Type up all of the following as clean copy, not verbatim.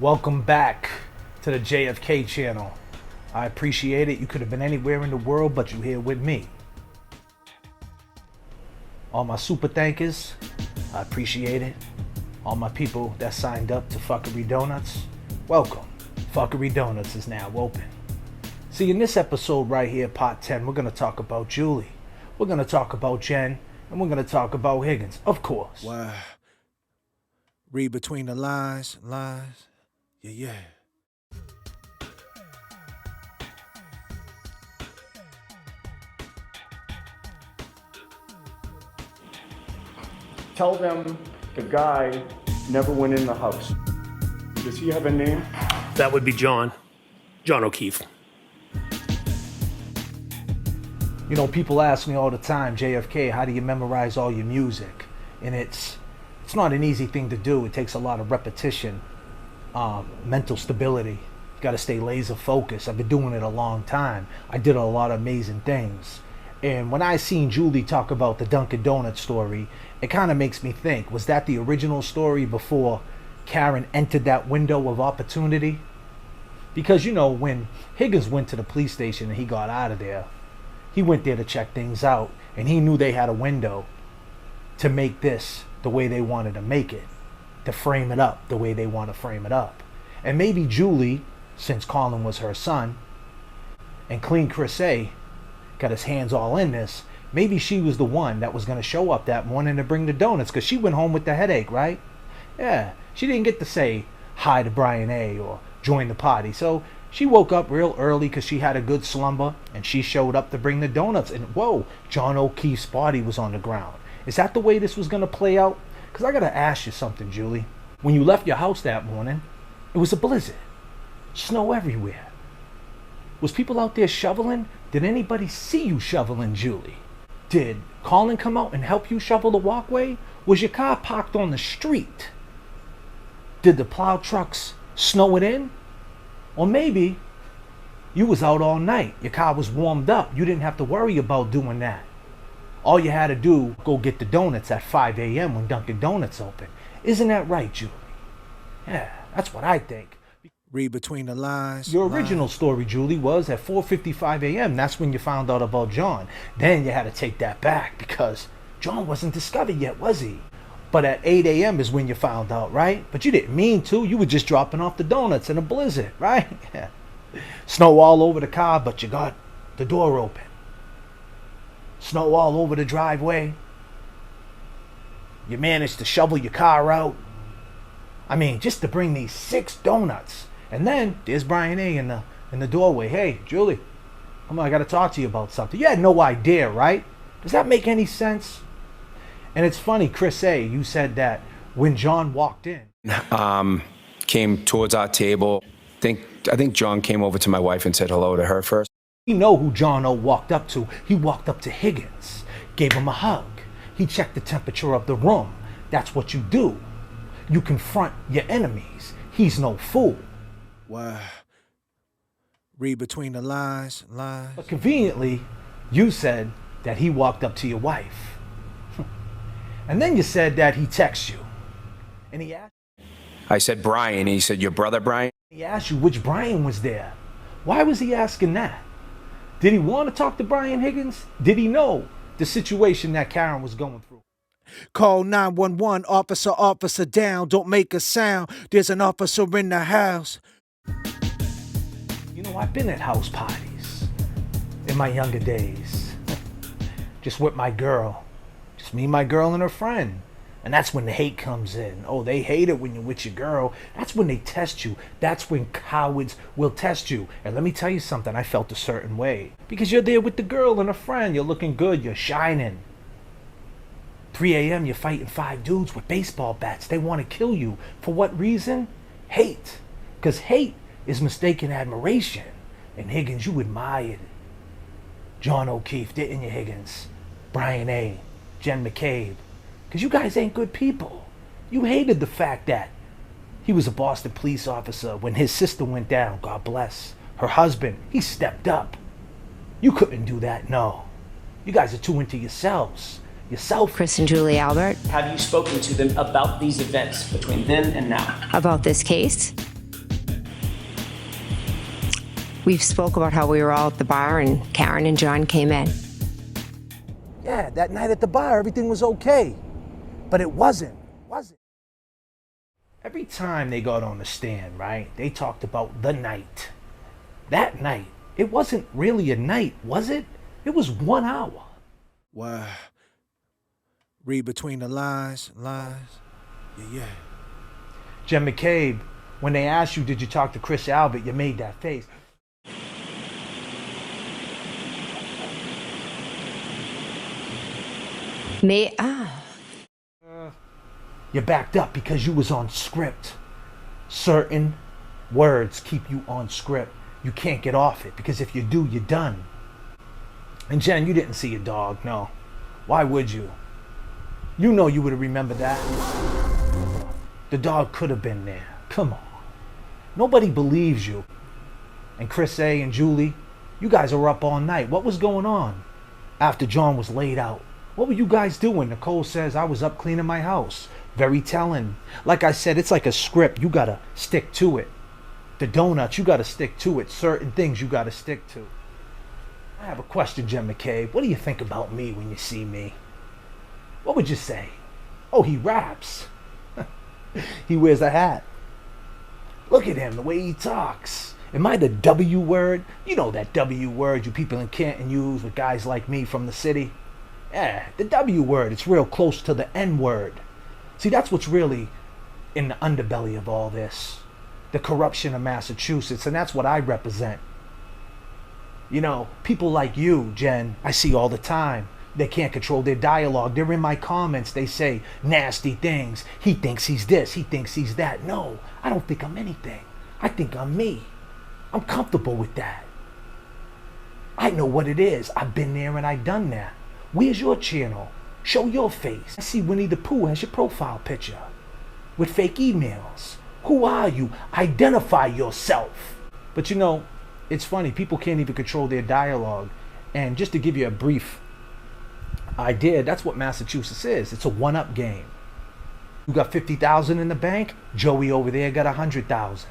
Welcome back to the J.F.K. channel. I appreciate it. You could have been anywhere in the world, but you're here with me. All my super thankers, I appreciate it. All my people that signed up to Fuckery Donuts, welcome. Fuckery Donuts is now open. See, in this episode right here, part 10, we're going to talk about Julie. We're going to talk about Jen, and we're going to talk about Higgins, of course. Wow. Read between the lines. Yeah. Tell them the guy never went in the house. Does he have a name? That would be John O'Keefe. You know, people ask me all the time, JFK, how do you memorize all your music? And it's not an easy thing to do. It takes a lot of repetition, mental stability. You got to stay laser focused. I've been doing it a long time. I did a lot of amazing things. And when I seen Julie talk about the Dunkin' Donuts story, it kind of makes me think, was that the original story before Karen entered that window of opportunity? Because, you know, when Higgins went to the police station and he got out of there, he went there to check things out, and he knew they had a window to make this the way they wanted to make it, to frame it up the way they want to frame it up. And maybe Julie, since Colin was her son, and Clean Chris A got his hands all in this, maybe she was the one that was going to show up that morning to bring the donuts, because she went home with the headache, right? Yeah, she didn't get to say hi to Brian A or join the party. So she woke up real early because she had a good slumber, and she showed up to bring the donuts. And whoa, John O'Keefe's body was on the ground. Is that the way this was going to play out? Because I got to ask you something, Julie. When you left your house that morning, it was a blizzard. Snow everywhere. Was people out there shoveling? Did anybody see you shoveling, Julie? Did Colin come out and help you shovel the walkway? Was your car parked on the street? Did the plow trucks snow it in? Or maybe you was out all night. Your car was warmed up. You didn't have to worry about doing that. All you had to do, go get the donuts at 5 a.m. when Dunkin' Donuts open. Isn't that right, Julie? Yeah, that's what I think. Read between the lines. Your original story, Julie, was at 4:55 a.m. That's when you found out about John. Then you had to take that back because John wasn't discovered yet, was he? But at 8 a.m. is when you found out, right? But you didn't mean to. You were just dropping off the donuts in a blizzard, right? Yeah. Snow all over the car, but you got the door open. Snow all over the driveway. You managed to shovel your car out. I mean, just to bring these 6 donuts. And then there's Brian A in the doorway. Hey, Julie, come on, I got to talk to you about something. You had no idea, right? Does that make any sense? And it's funny, Chris A., you said that when John walked in. Came towards our table. I think John came over to my wife and said hello to her first. You know who John O walked up to. He walked up to Higgins, gave him a hug. He checked the temperature of the room. That's what you do. You confront your enemies. He's no fool. Wow. Read between the lines. But conveniently, you said that he walked up to your wife. And then you said that he texted you. And he asked I said Brian, and he said, your brother Brian? He asked you which Brian was there. Why was he asking that? Did he want to talk to Brian Higgins? Did he know the situation that Karen was going through? Call 911, officer down, don't make a sound. There's an officer in the house. You know, I've been at house parties in my younger days. Just with my girl. Just me, my girl, and her friend. And that's when the hate comes in. Oh, they hate it when you're with your girl. That's when they test you. That's when cowards will test you. And let me tell you something, I felt a certain way. Because you're there with the girl and a friend. You're looking good. You're shining. 3 a.m. you're fighting 5 dudes with baseball bats. They want to kill you. For what reason? Hate. Because hate is mistaken admiration. And Higgins, you admired John O'Keefe, didn't you, Higgins? Brian A., Jen McCabe. Because you guys ain't good people. You hated the fact that he was a Boston police officer when his sister went down, God bless. Her husband, he stepped up. You couldn't do that, no. You guys are too into yourselves. Chris and Julie Albert. Have you spoken to them about these events between then and now? About this case? We spoke about how we were all at the bar and Karen and John came in. Yeah, that night at the bar, everything was okay. But it wasn't. Every time they got on the stand, right, they talked about the night. That night, it wasn't really a night, was it? It was 1 hour. Wow. Read between the lines. Yeah. Jen McCabe, when they asked you, did you talk to Chris Albert, you made that face. You backed up because you was on script. Certain words keep you on script. You can't get off it, because if you do, you're done. And Jen, you didn't see your dog, no. Why would you? You know you would have remembered that. The dog could have been there. Come on. Nobody believes you. And Chris A. and Julie, you guys are up all night. What was going on? After John was laid out, what were you guys doing? Nicole says, I was up cleaning my house. Very telling. Like I said, it's like a script. You gotta stick to it. The donuts, you gotta stick to it. Certain things you gotta stick to. I have a question, Jen McCabe. What do you think about me when you see me? What would you say? Oh, he raps. He wears a hat. Look at him, the way he talks. Am I the W word? You know that W word you people in Canton use with guys like me from the city? Yeah, the W word. It's real close to the N word. See, that's what's really in the underbelly of all this. The corruption of Massachusetts, and that's what I represent. You know, people like you, Jen, I see all the time. They can't control their dialogue. They're in my comments. They say nasty things. He thinks he's this. He thinks he's that. No, I don't think I'm anything. I think I'm me. I'm comfortable with that. I know what it is. I've been there and I've done that. Where's your channel? Show your face. I see Winnie the Pooh has your profile picture with fake emails. Who are you? Identify yourself. But you know, it's funny. People can't even control their dialogue. And just to give you a brief idea, that's what Massachusetts is. It's a one-up game. You got 50,000 in the bank. Joey over there got 100,000.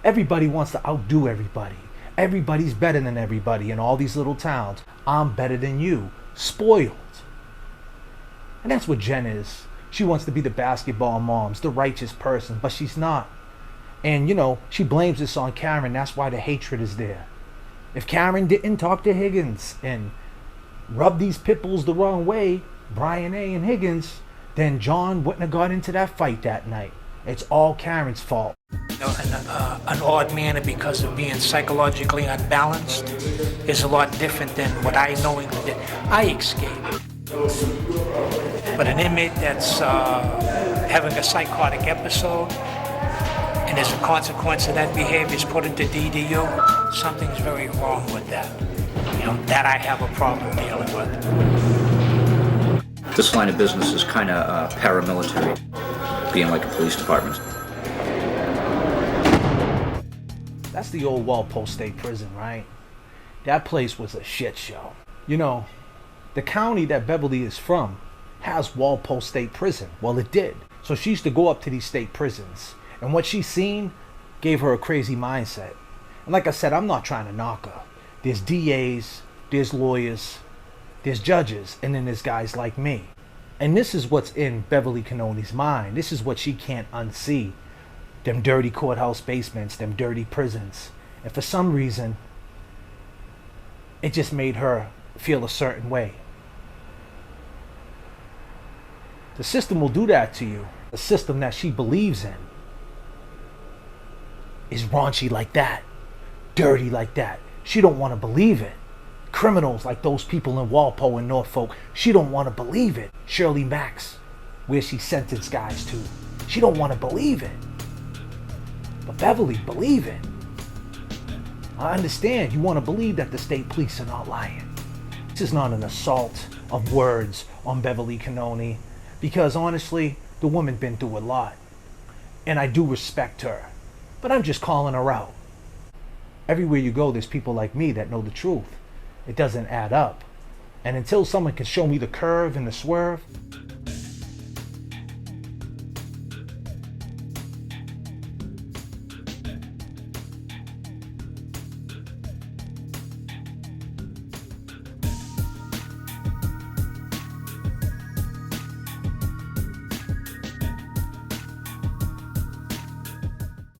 Everybody wants to outdo everybody. Everybody's better than everybody in all these little towns. I'm better than you. Spoiled. And that's what Jen is. She wants to be the basketball moms, the righteous person, but she's not. And you know, she blames this on Karen. That's why the hatred is there. If Karen didn't talk to Higgins and rub these pit bulls the wrong way, Brian A. and Higgins, then John wouldn't have got into that fight that night. It's all Karen's fault. An odd manner because of being psychologically unbalanced is a lot different than what I knowingly did. I escaped. But an inmate that's having a psychotic episode and as a consequence of that behavior is put into DDU, something's very wrong with that. You know, that I have a problem dealing with. This line of business is kind of paramilitary, being like a police department. That's the old Walpole State Prison, right? That place was a shit show. You know, the county that Beverly is from has Walpole State Prison. Well, it did. So she used to go up to these state prisons. And what she's seen gave her a crazy mindset. And like I said, I'm not trying to knock her. There's DAs, there's lawyers, there's judges, and then there's guys like me. And this is what's in Beverly Cannoni's mind. This is what she can't unsee. Them dirty courthouse basements, them dirty prisons. And for some reason, it just made her feel a certain way. The system will do that to you. The system that she believes in is raunchy like that, dirty like that. She don't want to believe it. Criminals like those people in Walpole and Norfolk, she don't want to believe it. Shirley Max, where she sentenced guys to, she don't want to believe it. But Beverly, believe it. I understand you want to believe that the state police are not lying. This is not an assault of words on Beverly Cannoni, because honestly, the woman been through a lot. And I do respect her, but I'm just calling her out. Everywhere you go, there's people like me that know the truth. It doesn't add up. And until someone can show me the curve and the swerve,